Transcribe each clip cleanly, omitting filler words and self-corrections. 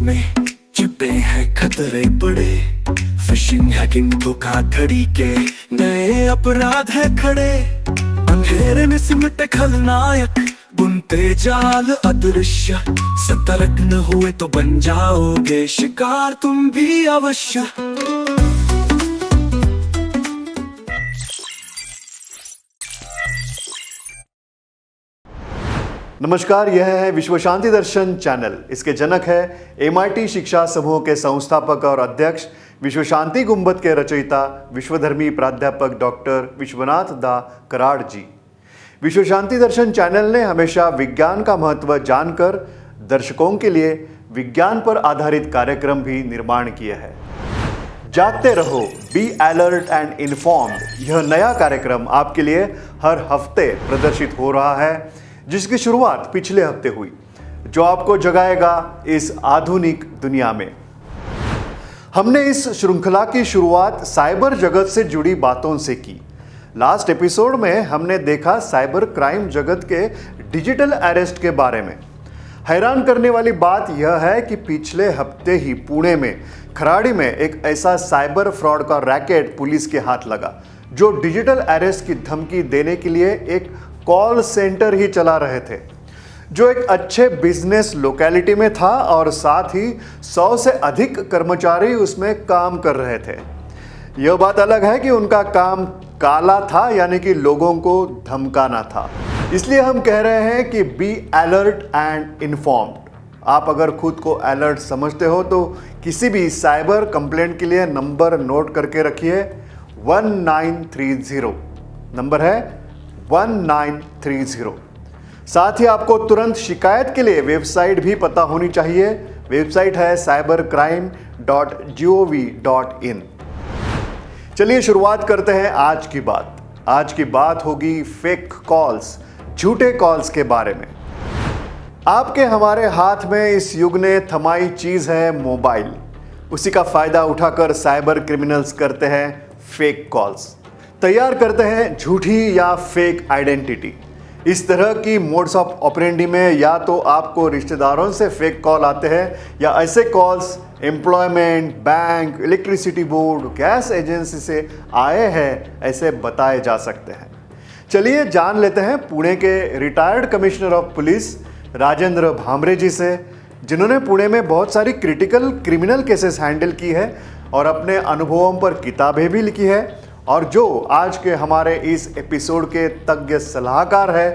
में छिपे हैं खतरे बड़े। फिशिंग, हैकिंग, धोखाधड़ी के नए अपराध है खड़े। अंधेरे में सिमटे खलनायक, बुनते जाल अदृश्य। सतर्क न हुए तो बन जाओगे शिकार तुम भी अवश्य। नमस्कार, यह है विश्व शांति दर्शन चैनल। इसके जनक है MIT शिक्षा समूह के संस्थापक और अध्यक्ष, विश्व शांति गुंबद के रचयिता, विश्वधर्मी प्राध्यापक डॉक्टर विश्वनाथ दा कराड़ जी। विश्व शांति दर्शन चैनल ने हमेशा विज्ञान का महत्व जानकर दर्शकों के लिए विज्ञान पर आधारित कार्यक्रम भी निर्माण किया है। जागते रहो, बी अलर्ट एंड इन्फॉर्म्ड, यह नया कार्यक्रम आपके लिए हर हफ्ते प्रदर्शित हो रहा है, जिसकी शुरुआत पिछले हफ्ते हुई, जो आपको जगाएगा इस आधुनिक दुनिया में। हमने इस श्रृंखला की शुरुआत साइबर जगत से जुड़ी बातों से की। लास्ट एपिसोड में हमने देखा साइबर क्राइम जगत के डिजिटल अरेस्ट के बारे में। हैरान करने वाली बात यह है कि पिछले हफ्ते ही पुणे में खराड़ी में एक ऐसा साइबर फ्रॉड का रैकेट पुलिस के हाथ लगा, जो डिजिटल अरेस्ट की धमकी देने के लिए एक कॉल सेंटर ही चला रहे थे, जो एक अच्छे बिजनेस लोकेलिटी में था और साथ ही 100 से अधिक कर्मचारी उसमें काम कर रहे थे। यह बात अलग है कि उनका काम काला था, यानी कि लोगों को धमकाना था। इसलिए हम कह रहे हैं कि बी अलर्ट एंड इन्फॉर्म्ड। आप अगर खुद को अलर्ट समझते हो तो किसी भी साइबर कंप्लेंट के लिए नंबर नोट करके रखिए, 1930 नंबर है 1930। साथ ही आपको तुरंत शिकायत के लिए वेबसाइट भी पता होनी चाहिए। वेबसाइट है cybercrime.gov.in। चलिए शुरुआत करते हैं आज की बात। आज की बात होगी फेक कॉल्स, झूठे कॉल्स के बारे में। आपके हमारे हाथ में इस युग ने थमाई चीज है मोबाइल। उसी का फायदा उठाकर साइबर क्रिमिनल्स करते हैं फेक कॉल्स, तैयार करते हैं झूठी या फेक आइडेंटिटी। इस तरह की मोड्स ऑफ ऑपरेंडी में या तो आपको रिश्तेदारों से फेक कॉल आते हैं, या ऐसे calls employment, bank, electricity board, gas agency से आए हैं ऐसे बताए जा सकते हैं। चलिए जान लेते हैं पुणे के retired commissioner of police Rajendra Bhamre ji से, जिन्होंने पुणे में बहुत सारी क्रिटिकल क्रिमिनल केसेस हैंडल की है और अपने अनुभवों पर किताबें भी लिखी है, और जो आज के हमारे इस एपिसोड के तज्ञ सलाहकार है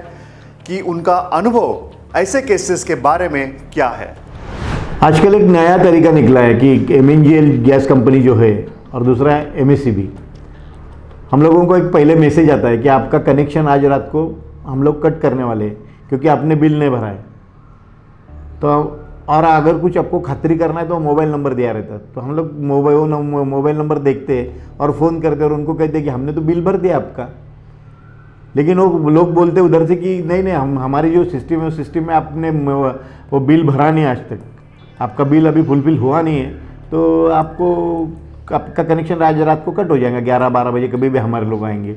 कि उनका अनुभव ऐसे केसेस के बारे में क्या है। आजकल एक नया तरीका निकला है कि MNGL गैस कंपनी जो है और दूसरा है MSCB, हम लोगों को एक पहले मैसेज आता है कि आपका कनेक्शन आज रात को हम लोग कट करने वाले हैं क्योंकि आपने बिल नहीं भरा है। तो और अगर कुछ आपको खातरी करना है तो मोबाइल नंबर दिया रहता है, तो हम लोग मोबाइल नंबर देखते और फ़ोन करते और उनको कहते कि हमने तो बिल भर दिया आपका। लेकिन वो लोग बोलते उधर से कि नहीं हम हमारी जो सिस्टम है उस सिस्टम में आपने वो बिल भरा नहीं, आज तक आपका बिल अभी फुलफिल हुआ नहीं है, तो आपका कनेक्शन आज रात को कट हो जाएगा 11-12 बजे, कभी भी हमारे लोग आएंगे।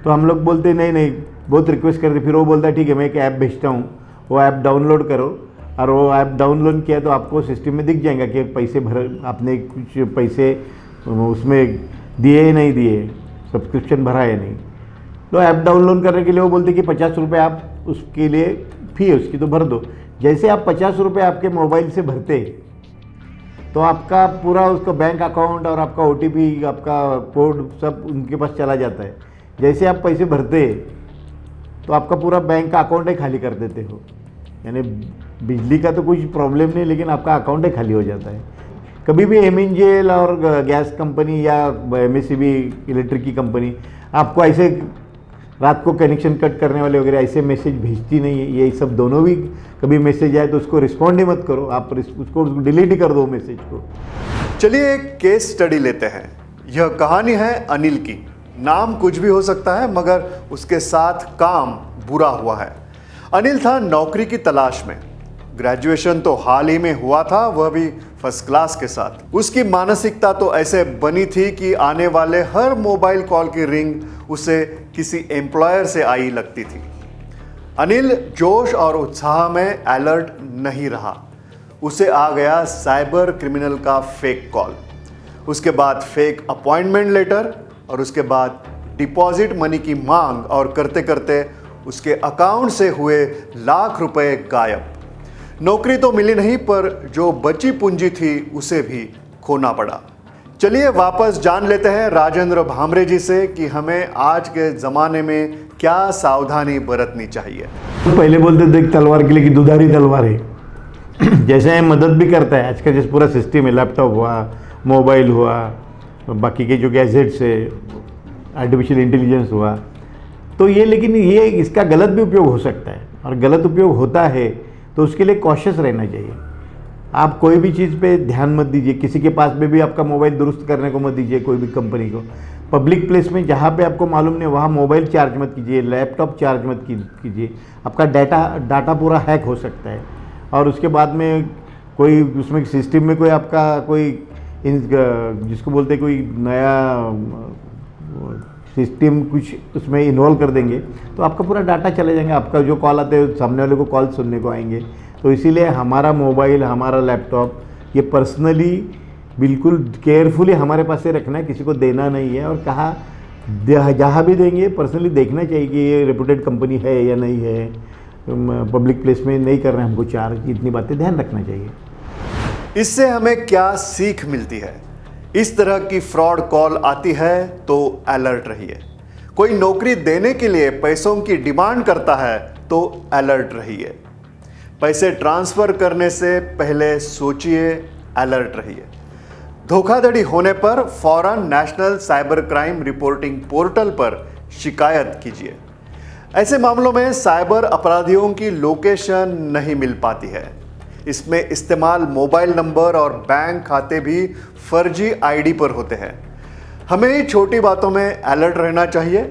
तो हम लोग बोलते नहीं, बहुत रिक्वेस्ट करते। फिर वो बोलता है ठीक है, मैं एक ऐप भेजता हूँ, वो ऐप डाउनलोड करो, और वो ऐप डाउनलोड किया तो आपको सिस्टम में दिख जाएगा कि पैसे आपने कुछ पैसे उसमें दिए या नहीं दिए, सब्सक्रिप्शन भरा है नहीं। तो ऐप डाउनलोड करने के लिए वो बोलते कि 50 रुपये आप उसके लिए फ़ी है उसकी तो भर दो। जैसे आप 50 रुपये आपके मोबाइल से भरते तो आपका पूरा उसका बैंक अकाउंट और आपका OTP, आपका कोड सब उनके पास चला जाता है। जैसे आप पैसे भरते तो आपका पूरा बैंक का अकाउंट ही खाली कर देते हो, यानी बिजली का तो कुछ प्रॉब्लम नहीं, लेकिन आपका अकाउंट ही खाली हो जाता है। कभी भी MNGL और गैस कंपनी या MSCB इलेक्ट्रिक की कंपनी आपको ऐसे रात को कनेक्शन कट करने वाले वगैरह ऐसे मैसेज भेजती नहीं है। ये सब दोनों भी कभी मैसेज आए तो उसको रिस्पॉन्ड ही मत करो, आप उसको डिलीट ही कर दो मैसेज को। चलिए एक केस स्टडी लेते हैं। यह कहानी है अनिल की। नाम कुछ भी हो सकता है, मगर उसके साथ काम बुरा हुआ है। अनिल था नौकरी की तलाश में। ग्रेजुएशन तो हाल ही में हुआ था, वह भी फर्स्ट क्लास के साथ। उसकी मानसिकता तो ऐसे बनी थी कि आने वाले हर मोबाइल कॉल की रिंग उसे किसी एम्प्लॉयर से आई लगती थी। अनिल जोश और उत्साह में अलर्ट नहीं रहा। उसे आ गया साइबर क्रिमिनल का फेक कॉल, उसके बाद फेक अपॉइंटमेंट लेटर और उसके बाद डिपॉजिट मनी की मांग और करते करते उसके अकाउंट से हुए लाख रुपए गायब। नौकरी तो मिली नहीं पर जो बची पूंजी थी उसे भी खोना पड़ा। चलिए वापस जान लेते हैं राजेंद्र भामरे जी से कि हमें आज के ज़माने में क्या सावधानी बरतनी चाहिए। पहले बोलते थे तलवार के लिए कि दुधारी तलवार है। जैसे मदद भी करता है आज का जैसे पूरा सिस्टम है, लैपटॉप हुआ, मोबाइल हुआ, बाकी के जो गैजेट्स है, आर्टिफिशियल इंटेलिजेंस हुआ, तो ये लेकिन ये इसका गलत भी उपयोग हो सकता है और गलत उपयोग होता है तो उसके लिए कॉशियस रहना चाहिए। आप कोई भी चीज़ पे ध्यान मत दीजिए, किसी के पास में भी आपका मोबाइल दुरुस्त करने को मत दीजिए, कोई भी कंपनी को। पब्लिक प्लेस में जहाँ पे आपको मालूम नहीं वहाँ मोबाइल चार्ज मत कीजिए, लैपटॉप चार्ज मत कीजिए, आपका डाटा पूरा हैक हो सकता है। और उसके बाद में कोई उसमें सिस्टम में कोई आपका कोई जिसको बोलते हैं कोई नया सिस्टम कुछ उसमें इन्वॉल्व कर देंगे तो आपका पूरा डाटा चले जाएंगे, आपका जो कॉल आते हैं सामने वाले को कॉल सुनने को आएंगे। तो इसीलिए हमारा मोबाइल, हमारा लैपटॉप ये पर्सनली बिल्कुल केयरफुली हमारे पास से रखना है, किसी को देना नहीं है। और कहा जहाँ भी देंगे पर्सनली देखना चाहिए कि ये रेपुटेड कंपनी है या नहीं है, पब्लिक प्लेस में नहीं कर रहे हैं हमको चार्ज, इतनी बातें ध्यान रखना चाहिए। इससे हमें क्या सीख मिलती है? इस तरह की फ्रॉड कॉल आती है तो अलर्ट रहिए। कोई नौकरी देने के लिए पैसों की डिमांड करता है तो अलर्ट रहिए। पैसे ट्रांसफर करने से पहले सोचिए, अलर्ट रहिए। धोखाधड़ी होने पर फौरन national cyber crime reporting portal पर शिकायत कीजिए। ऐसे मामलों में साइबर अपराधियों की लोकेशन नहीं मिल पाती है। इसमें इस्तेमाल मोबाइल नंबर और बैंक खाते भी फर्जी आईडी पर होते हैं। हमें छोटी बातों में अलर्ट रहना चाहिए,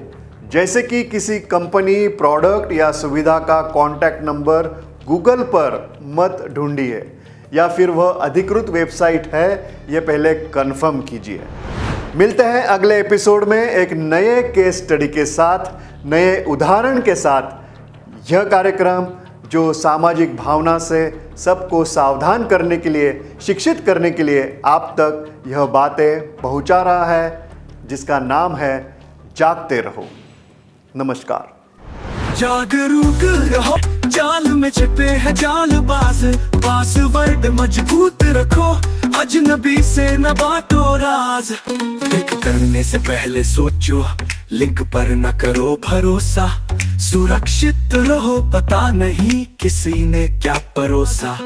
जैसे कि किसी कंपनी, प्रोडक्ट या सुविधा का कॉन्टैक्ट नंबर गूगल पर मत ढूंढिए या फिर वह अधिकृत वेबसाइट है ये पहले कंफर्म कीजिए। मिलते हैं अगले एपिसोड में एक नए केस स्टडी के साथ, नए उदाहरण के साथ। यह कार्यक्रम जो सामाजिक भावना से सबको सावधान करने के लिए, शिक्षित करने के लिए आप तक यह बातें पहुंचा रहा है, जिसका नाम है जागते रहो। नमस्कार। जागरूक रहो, जाल में छिपे हैं जालबाज, पासवर्ड मजबूत रखो, अजनबी से न बांटो राज। क्लिक करने से पहले सोचो, लिंक पर न करो भरोसा, सुरक्षित रहो, पता नहीं किसी ने क्या परोसा।